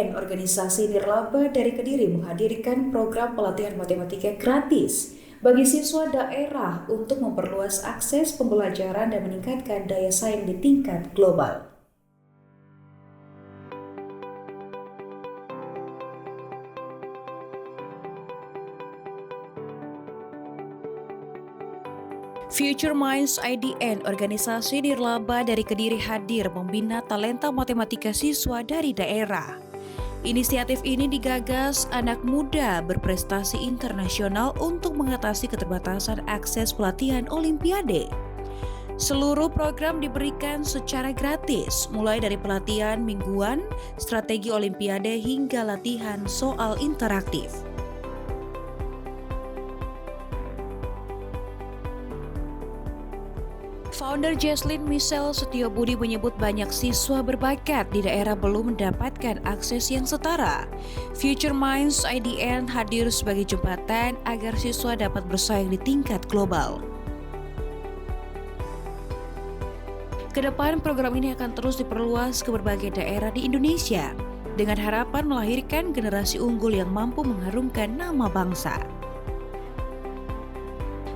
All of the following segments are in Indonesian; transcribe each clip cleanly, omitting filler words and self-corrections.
IDN, organisasi nirlaba dari Kediri, menghadirkan program pelatihan matematika gratis bagi siswa daerah untuk memperluas akses pembelajaran dan meningkatkan daya saing di tingkat global. Future Minds IDN, organisasi nirlaba dari Kediri, hadir membina talenta matematika siswa dari daerah. Inisiatif ini digagas anak muda berprestasi internasional untuk mengatasi keterbatasan akses pelatihan Olimpiade. Seluruh program diberikan secara gratis, mulai dari pelatihan mingguan, strategi Olimpiade hingga latihan soal interaktif. Founder Jesslyn Michelle Setiobudi menyebut banyak siswa berbakat di daerah belum mendapatkan akses yang setara. Future Minds IDN hadir sebagai jembatan agar siswa dapat bersaing di tingkat global. Kedepan program ini akan terus diperluas ke berbagai daerah di Indonesia dengan harapan melahirkan generasi unggul yang mampu mengharumkan nama bangsa.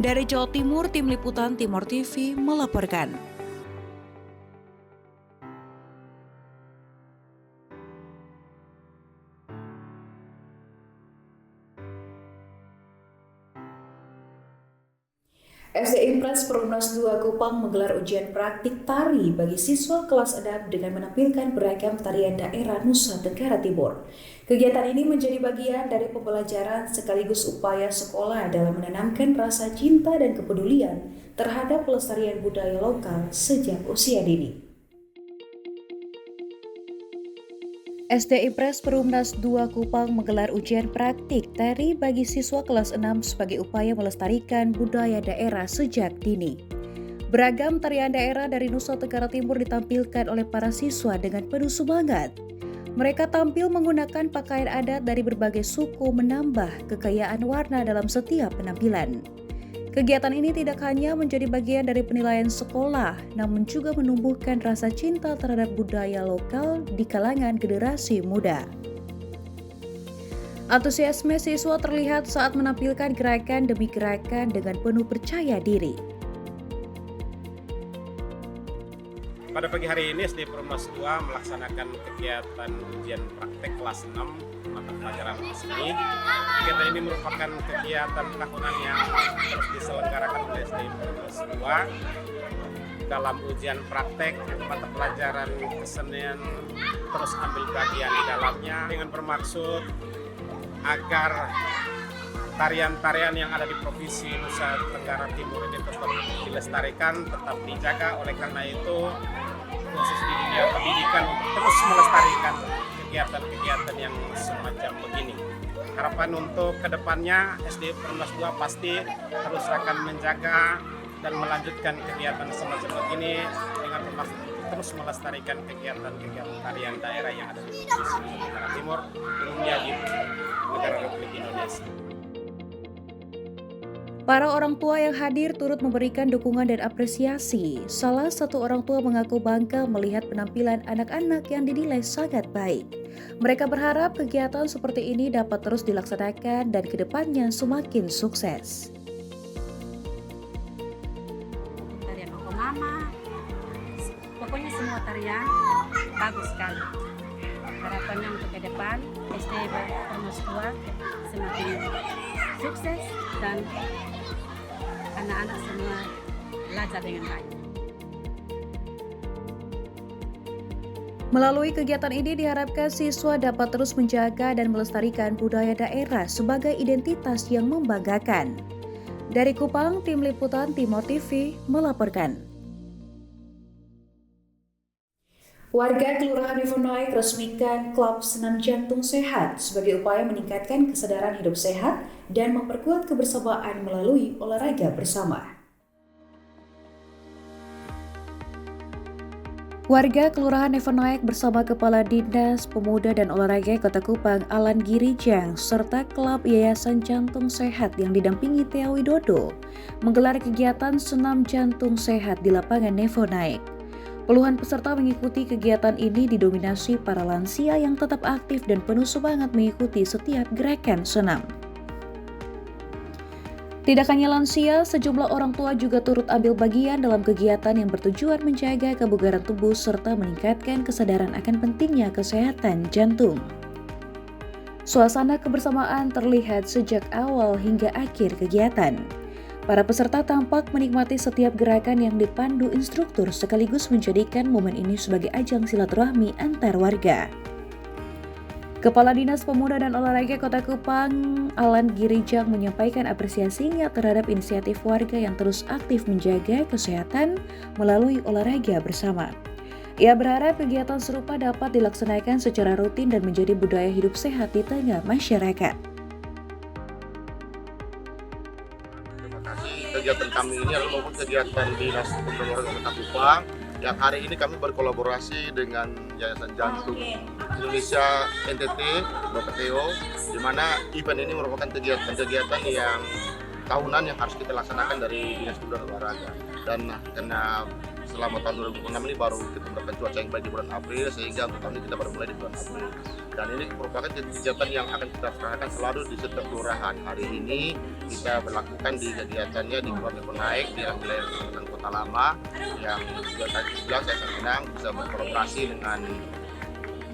Dari Jawa Timur, Tim Liputan Timor TV melaporkan. SD Impres Perumnas 2 Kupang menggelar ujian praktik tari bagi siswa kelas 6 dengan menampilkan beragam tarian daerah Nusa Tenggara Timur. Kegiatan ini menjadi bagian dari pembelajaran sekaligus upaya sekolah dalam menanamkan rasa cinta dan kepedulian terhadap pelestarian budaya lokal sejak usia dini. SD Impres Perumnas 2 Kupang menggelar ujian praktik tari bagi siswa kelas 6 sebagai upaya melestarikan budaya daerah sejak dini. Beragam tarian daerah dari Nusa Tenggara Timur ditampilkan oleh para siswa dengan penuh semangat. Mereka tampil menggunakan pakaian adat dari berbagai suku, menambah kekayaan warna dalam setiap penampilan. Kegiatan ini tidak hanya menjadi bagian dari penilaian sekolah, namun juga menumbuhkan rasa cinta terhadap budaya lokal di kalangan generasi muda. Antusiasme siswa terlihat saat menampilkan gerakan demi gerakan dengan penuh percaya diri. Pada pagi hari ini SD Perumnas 2 melaksanakan kegiatan ujian praktek kelas 6 mata pelajaran seni. Kegiatan ini merupakan kegiatan tahunan yang terus diselenggarakan oleh SD Perumnas 2. Dalam ujian praktek mata pelajaran kesenian terus ambil bagian di dalamnya dengan bermaksud agar tarian-tarian yang ada di Provinsi Nusa Tenggara Timur ini tetap dilestarikan, tetap dijaga. Oleh karena itu, khusus di dunia pendidikan untuk terus melestarikan kegiatan-kegiatan yang semacam begini. Harapan untuk kedepannya SD Perumnas 2 pasti terus akan menjaga dan melanjutkan kegiatan semacam begini dengan bermaksud terus melestarikan kegiatan-kegiatan tarian daerah yang ada di Provinsi Nusa Tenggara Timur, umumnya di negara Republik Indonesia. Para orang tua yang hadir turut memberikan dukungan dan apresiasi. Salah satu orang tua mengaku bangga melihat penampilan anak-anak yang dinilai sangat baik. Mereka berharap kegiatan seperti ini dapat terus dilaksanakan dan kedepannya semakin sukses. Tarian Oko Mama, pokoknya semua tarian bagus sekali. Harapannya untuk ke depan SD Perumnas 2 semakin sukses dan anak-anak semua belajar dengan baik. Melalui kegiatan ini diharapkan siswa dapat terus menjaga dan melestarikan budaya daerah sebagai identitas yang membanggakan. Dari Kupang, Tim Liputan Timor TV melaporkan. Warga Kelurahan Rivernaik resmikan Klub Senam Jantung Sehat sebagai upaya meningkatkan kesadaran hidup sehat dan memperkuat kebersamaan melalui olahraga bersama. Warga Kelurahan Rivernaik bersama Kepala Dinas Pemuda dan Olahraga Kota Kupang Alan Girijang serta Klub Yayasan Jantung Sehat yang didampingi Tia Widodo menggelar kegiatan senam jantung sehat di lapangan Rivernaik. Puluhan peserta mengikuti kegiatan ini didominasi para lansia yang tetap aktif dan penuh semangat mengikuti setiap gerakan senam. Tidak hanya lansia, sejumlah orang tua juga turut ambil bagian dalam kegiatan yang bertujuan menjaga kebugaran tubuh serta meningkatkan kesadaran akan pentingnya kesehatan jantung. Suasana kebersamaan terlihat sejak awal hingga akhir kegiatan. Para peserta tampak menikmati setiap gerakan yang dipandu instruktur sekaligus menjadikan momen ini sebagai ajang silaturahmi antar warga. Kepala Dinas Pemuda dan Olahraga Kota Kupang, Alan Girijang menyampaikan apresiasinya terhadap inisiatif warga yang terus aktif menjaga kesehatan melalui olahraga bersama. Ia berharap kegiatan serupa dapat dilaksanakan secara rutin dan menjadi budaya hidup sehat di tengah masyarakat. Terima kasih. Kegiatan kami ini adalah merupakan kegiatan Dinas Pemuda dan Olahraga Kota Kupang yang hari ini kami berkolaborasi dengan Yayasan Jantung Indonesia NTT, Bapak Theo, di mana event ini merupakan kegiatan yang tahunan yang harus kita laksanakan dari Dinas Pemuda dan Olahraga. Dan karena selama tahun 2006 ini baru kita mendapatkan cuaca yang baik di bulan April, sehingga untuk tahun ini kita baru mulai di bulan April. Dan ini merupakan kegiatan yang akan kita laksanakan selalu di setiap kelurahan. Hari ini kita berlakukan di kegiatannya di Kelurahan Nefonaik di wilayah Kecamatan Kota Lama, yang juga tadi bilang saya senang bisa berkolaborasi dengan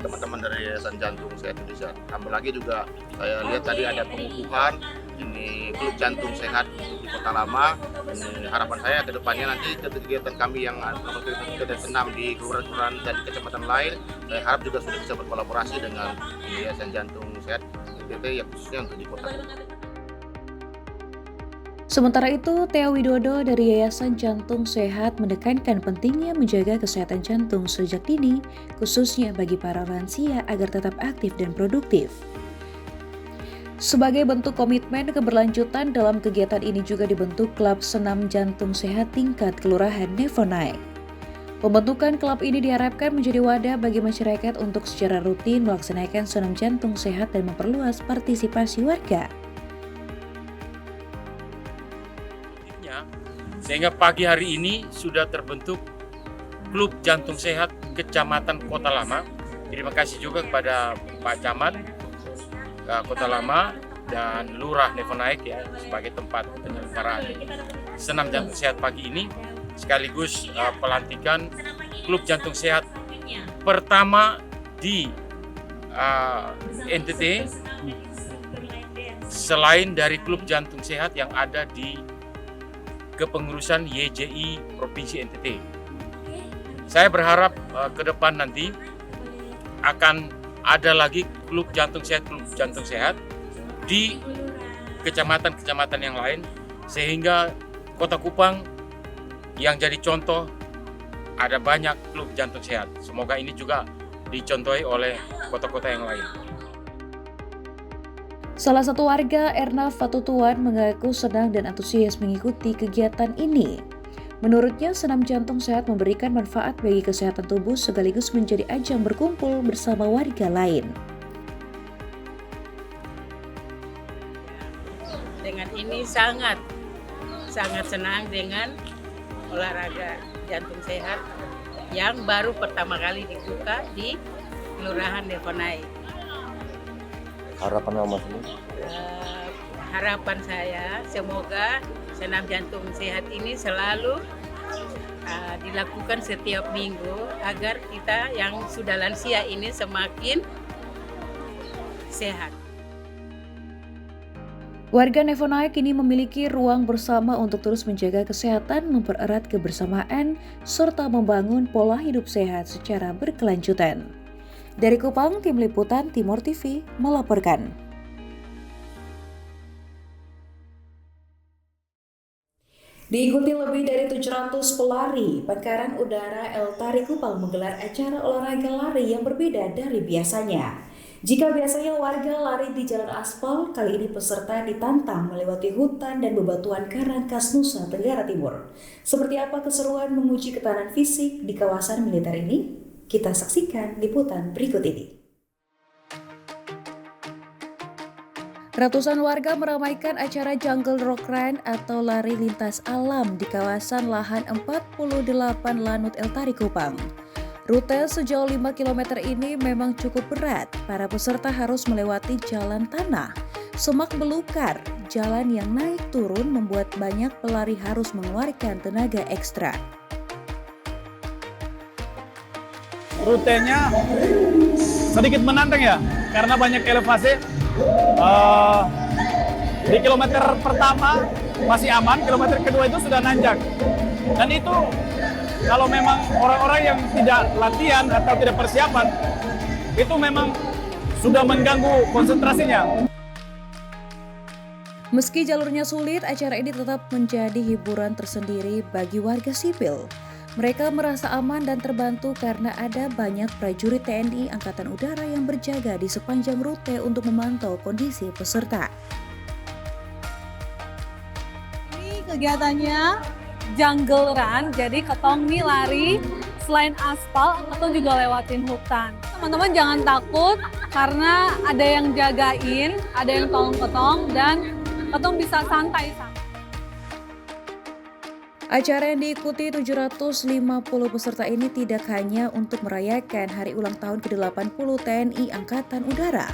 teman-teman dari Yayasan Jantung Sehat Indonesia. Tambah lagi juga saya lihat tadi ada pengukuhan ini klub jantung sehat di Kota Lama. Ini harapan saya ke depannya nanti kegiatan kami yang kegiatan senam di kelurahan-kelurahan dan kecamatan lain, saya harap juga sudah bisa berkolaborasi dengan Yayasan Jantung Sehat NTT yang khususnya untuk di kota. Sementara itu, Theo Widodo dari Yayasan Jantung Sehat menekankan pentingnya menjaga kesehatan jantung sejak dini, khususnya bagi para lansia agar tetap aktif dan produktif. Sebagai bentuk komitmen keberlanjutan dalam kegiatan ini juga dibentuk Klub Senam Jantung Sehat tingkat Kelurahan Nefonaik. Pembentukan klub ini diharapkan menjadi wadah bagi masyarakat untuk secara rutin melaksanakan senam jantung sehat dan memperluas partisipasi warga. Sehingga pagi hari ini sudah terbentuk Klub Jantung Sehat Kecamatan Kota Lama. Terima kasih juga kepada Pak Camat Kota Lama dan Lurah Nefonaik ya sebagai tempat penyelenggaraan senam jantung sehat pagi ini, sekaligus pelantikan Klub Jantung Sehat pertama di NTT selain dari Klub Jantung Sehat yang ada di kepengurusan YJI Provinsi NTT. Saya berharap ke depan nanti akan ada lagi klub jantung sehat di kecamatan-kecamatan yang lain, sehingga Kota Kupang yang jadi contoh ada banyak klub jantung sehat. Semoga ini juga dicontohi oleh kota-kota yang lain. Salah satu warga, Erna Fatutuan, mengaku senang dan antusias mengikuti kegiatan ini. Menurutnya, senam jantung sehat memberikan manfaat bagi kesehatan tubuh sekaligus menjadi ajang berkumpul bersama warga lain. Dengan ini sangat senang dengan olahraga jantung sehat yang baru pertama kali dibuka di Kelurahan Nefonaik. Harapan Mama sendiri? Harapan saya semoga senam jantung sehat ini selalu dilakukan setiap minggu agar kita yang sudah lansia ini semakin sehat. Warga Nefonaik kini memiliki ruang bersama untuk terus menjaga kesehatan, mempererat kebersamaan, serta membangun pola hidup sehat secara berkelanjutan. Dari Kupang, Tim Liputan Timur TV melaporkan. Diikuti lebih dari 700 pelari, Pangkalan Udara El Tari Kupang menggelar acara olahraga lari yang berbeda dari biasanya. Jika biasanya warga lari di jalan aspal, kali ini peserta ditantang melewati hutan dan bebatuan karang khas Nusa Tenggara Timur. Seperti apa keseruan menguji ketahanan fisik di kawasan militer ini? Kita saksikan liputan berikut ini. Ratusan warga meramaikan acara Jungle Rock Run atau lari lintas alam di kawasan lahan 48 Lanut El Tari Kupang. Rute sejauh 5 km ini memang cukup berat. Para peserta harus melewati jalan tanah, semak belukar, jalan yang naik turun membuat banyak pelari harus mengeluarkan tenaga ekstra. Rutenya sedikit menantang ya, karena banyak elevasi. Di kilometer pertama masih aman, kilometer kedua itu sudah nanjak. Dan itu kalau memang orang-orang yang tidak latihan atau tidak persiapan, itu memang sudah mengganggu konsentrasinya. Meski jalurnya sulit, acara ini tetap menjadi hiburan tersendiri bagi warga sipil. Mereka merasa aman dan terbantu karena ada banyak prajurit TNI Angkatan Udara yang berjaga di sepanjang rute untuk memantau kondisi peserta. Ini kegiatannya Jungle Run, jadi ketong nih lari selain aspal atau juga lewatin hutan. Teman-teman jangan takut karena ada yang jagain, ada yang tolong ketong dan ketong bisa santai. Acara yang diikuti 750 peserta ini tidak hanya untuk merayakan hari ulang tahun ke-80 TNI Angkatan Udara.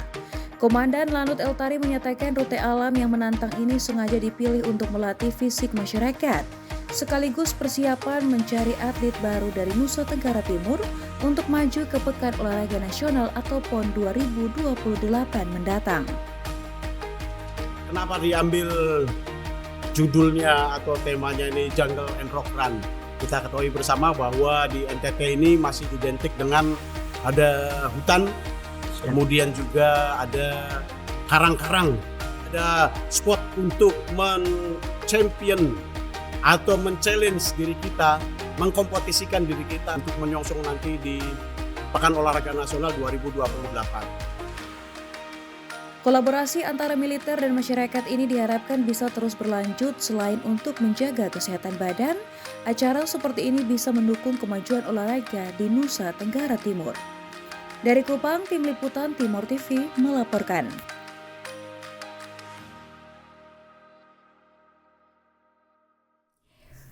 Komandan Lanut El Tari menyatakan rute alam yang menantang ini sengaja dipilih untuk melatih fisik masyarakat, sekaligus persiapan mencari atlet baru dari Nusa Tenggara Timur untuk maju ke Pekan Olahraga Nasional atau PON 2028 mendatang. Kenapa diambil judulnya atau temanya ini Jungle and Rock Run? Kita ketahui bersama bahwa di NTT ini masih identik dengan ada hutan, kemudian juga ada karang-karang, ada spot untuk men-champion atau men-challenge diri kita, mengkompetisikan diri kita untuk menyongsong nanti di Pekan Olahraga Nasional 2028. Kolaborasi antara militer dan masyarakat ini diharapkan bisa terus berlanjut. Selain untuk menjaga kesehatan badan, acara seperti ini bisa mendukung kemajuan olahraga di Nusa Tenggara Timur. Dari Kupang, Tim Liputan Timor TV melaporkan.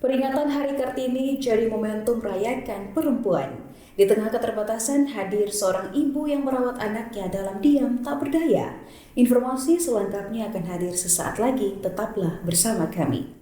Peringatan Hari Kartini jadi momentum merayakan perempuan. Di tengah keterbatasan hadir seorang ibu yang merawat anaknya dalam diam tak berdaya. Informasi selengkapnya akan hadir sesaat lagi, tetaplah bersama kami.